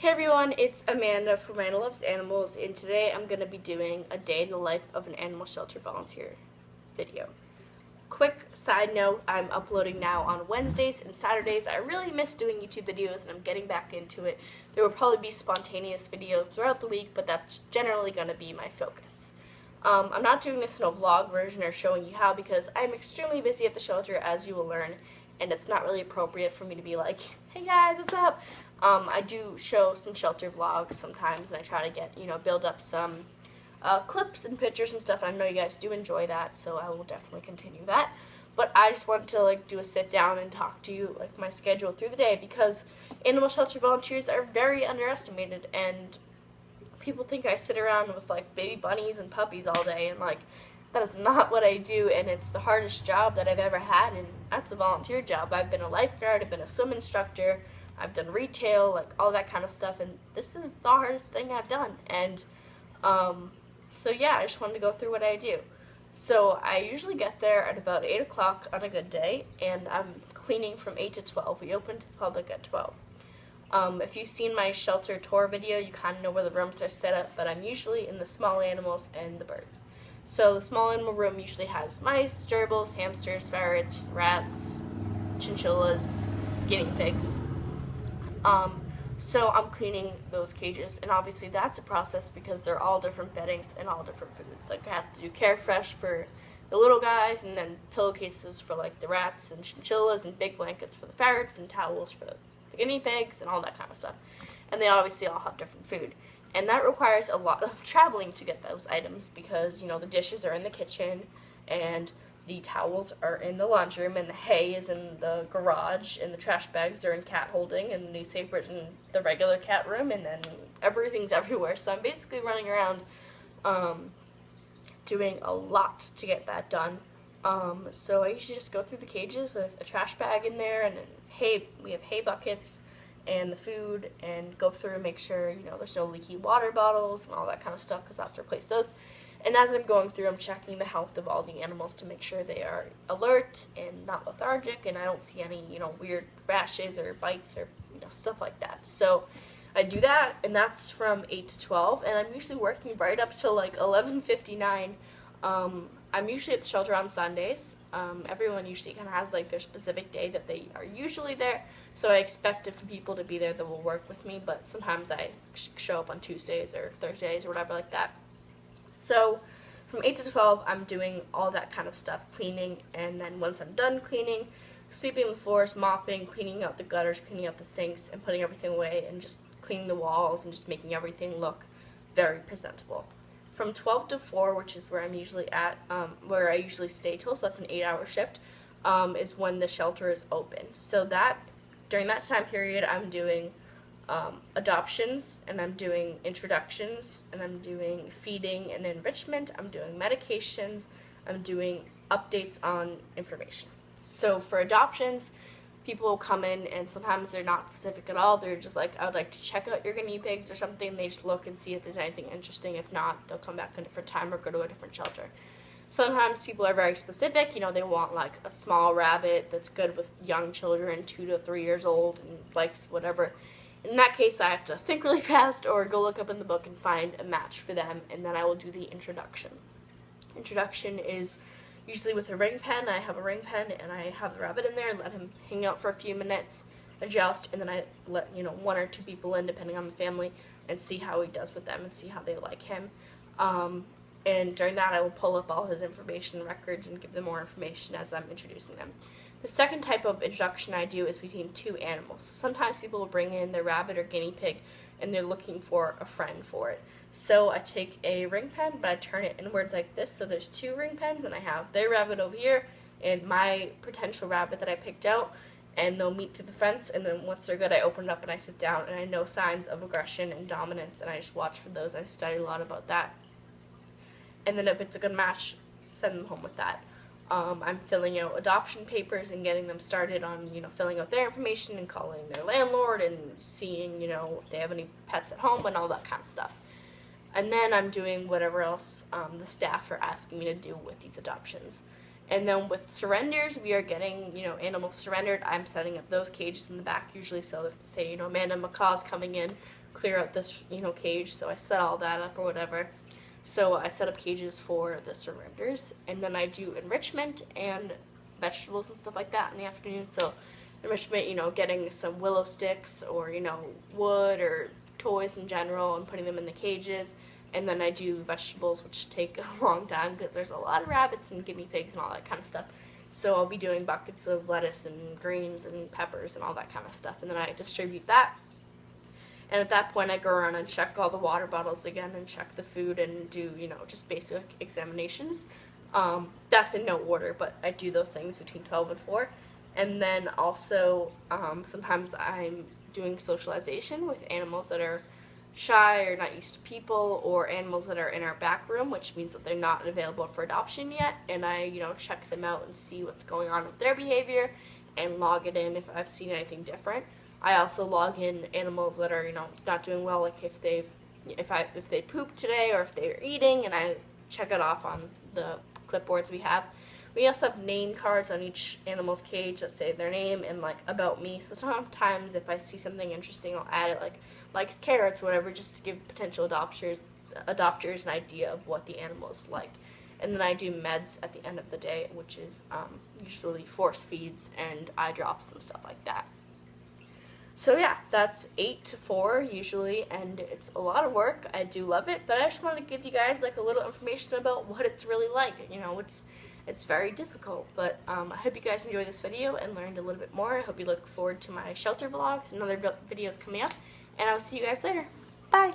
Hey everyone, it's Amanda from Amanda Loves Animals, and today I'm going to be doing a day in the life of an animal shelter volunteer video. Quick side note, I'm uploading now on Wednesdays and Saturdays. I really miss doing YouTube videos and I'm getting back into it. There will probably be spontaneous videos throughout the week, but that's generally going to be my focus. I'm not doing this in a vlog version or showing you how because I'm extremely busy at the shelter, as you will learn, and it's not really appropriate for me to be like, hey guys, what's up? I do show some shelter vlogs sometimes, and I try to get, build up some clips and pictures and stuff. I know you guys do enjoy that, so I will definitely continue that. But I just wanted to do a sit down and talk to you my schedule through the day, because animal shelter volunteers are very underestimated, and people think I sit around with baby bunnies and puppies all day, and that is not what I do, and it's the hardest job that I've ever had, and that's a volunteer job. I've been a lifeguard, I've been a swim instructor, I've done retail, all that kind of stuff, and this is the hardest thing I've done. And so yeah, I just wanted to go through what I do. So I usually get there at about 8 o'clock on a good day, and I'm cleaning from 8 to 12. We open to the public at 12. If you've seen my shelter tour video, you kind of know where the rooms are set up, but I'm usually in the small animals and the birds. So the small animal room usually has mice, gerbils, hamsters, ferrets, rats, chinchillas, guinea pigs. So I'm cleaning those cages, and obviously that's a process because they're all different beddings and all different foods. I have to do Care Fresh for the little guys, and then pillowcases for the rats and chinchillas, and big blankets for the ferrets, and towels for the guinea pigs, and all that kind of stuff. And they obviously all have different food. And that requires a lot of traveling to get those items because, the dishes are in the kitchen, and the towels are in the laundry room, and the hay is in the garage, and the trash bags are in cat holding, and the newspapers in the regular cat room, and then everything's everywhere. So I'm basically running around doing a lot to get that done. So I usually just go through the cages with a trash bag in there, and then hay. We have hay buckets and the food, and go through and make sure there's no leaky water bottles and all that kind of stuff, because I have to replace those. And as I'm going through, I'm checking the health of all the animals to make sure they are alert and not lethargic, and I don't see any weird rashes or bites or stuff like that. So I do that, and that's from 8 to 12, and I'm usually working right up till 11:59. I'm usually at the shelter on Sundays. Everyone usually kind of has their specific day that they are usually there, so I expect if people to be there that will work with me, but sometimes I show up on Tuesdays or Thursdays or whatever like that. So from 8 to 12, I'm doing all that kind of stuff, cleaning, and then once I'm done cleaning, sweeping the floors, mopping, cleaning out the gutters, cleaning out the sinks, and putting everything away, and just cleaning the walls, and just making everything look very presentable. From 12 to 4, which is where I'm usually at, where I usually stay till, so that's an 8-hour shift, is when the shelter is open. So during that time period, I'm doing adoptions, and I'm doing introductions, and I'm doing feeding and enrichment, I'm doing medications, I'm doing updates on information. So for adoptions, people will come in, and sometimes they're not specific at all. They're just I would like to check out your guinea pigs or something. They just look and see if there's anything interesting. If not, they'll come back a different time or go to a different shelter. Sometimes people are very specific. They want a small rabbit that's good with young children, 2 to 3 years old, and likes whatever. In that case, I have to think really fast or go look up in the book and find a match for them, and then I will do the introduction. Introduction is usually with a ring pen. I have a ring pen, and I have the rabbit in there and let him hang out for a few minutes, adjust, and then I let 1 or 2 people in, depending on the family, and see how he does with them and see how they like him. And during that, I will pull up all his information records and give them more information as I'm introducing them. The second type of introduction I do is between 2 animals. Sometimes people will bring in their rabbit or guinea pig, and they're looking for a friend for it. So I take a ring pen, but I turn it inwards like this, so there's 2 ring pens, and I have their rabbit over here and my potential rabbit that I picked out, and they'll meet through the fence, and then once they're good, I open it up and I sit down, and I know signs of aggression and dominance, and I just watch for those. I study a lot about that. And then if it's a good match, send them home with that. I'm filling out adoption papers and getting them started on, filling out their information and calling their landlord and seeing, if they have any pets at home and all that kind of stuff. And then I'm doing whatever else the staff are asking me to do with these adoptions. And then with surrenders, we are getting, animals surrendered. I'm setting up those cages in the back usually, so if, say, Amanda Macaw's coming in clear out this, cage. So I set all that up or whatever. So I set up cages for the surrenders, and then I do enrichment and vegetables and stuff like that in the afternoon. So enrichment, getting some willow sticks or, wood or toys in general and putting them in the cages. And then I do vegetables, which take a long time because there's a lot of rabbits and guinea pigs and all that kind of stuff. So I'll be doing buckets of lettuce and greens and peppers and all that kind of stuff. And then I distribute that. And at that point, I go around and check all the water bottles again and check the food and do, just basic examinations. That's in no order, but I do those things between 12 and 4. And then also, sometimes I'm doing socialization with animals that are shy or not used to people, or animals that are in our back room, which means that they're not available for adoption yet. And I, check them out and see what's going on with their behavior and log it in if I've seen anything different. I also log in animals that are, not doing well, like if they pooped today or if they're eating, and I check it off on the clipboards we have. We also have name cards on each animal's cage that say their name and like about me. So sometimes if I see something interesting, I'll add it, like likes carrots or whatever, just to give potential adopters an idea of what the animal is like. And then I do meds at the end of the day, which is usually force feeds and eye drops and stuff like that. So yeah, that's 8 to 4 usually, and it's a lot of work. I do love it, but I just want to give you guys like a little information about what it's really like. It's very difficult, but I hope you guys enjoyed this video and learned a little bit more. I hope you look forward to my shelter vlogs and other videos coming up, and I'll see you guys later. Bye!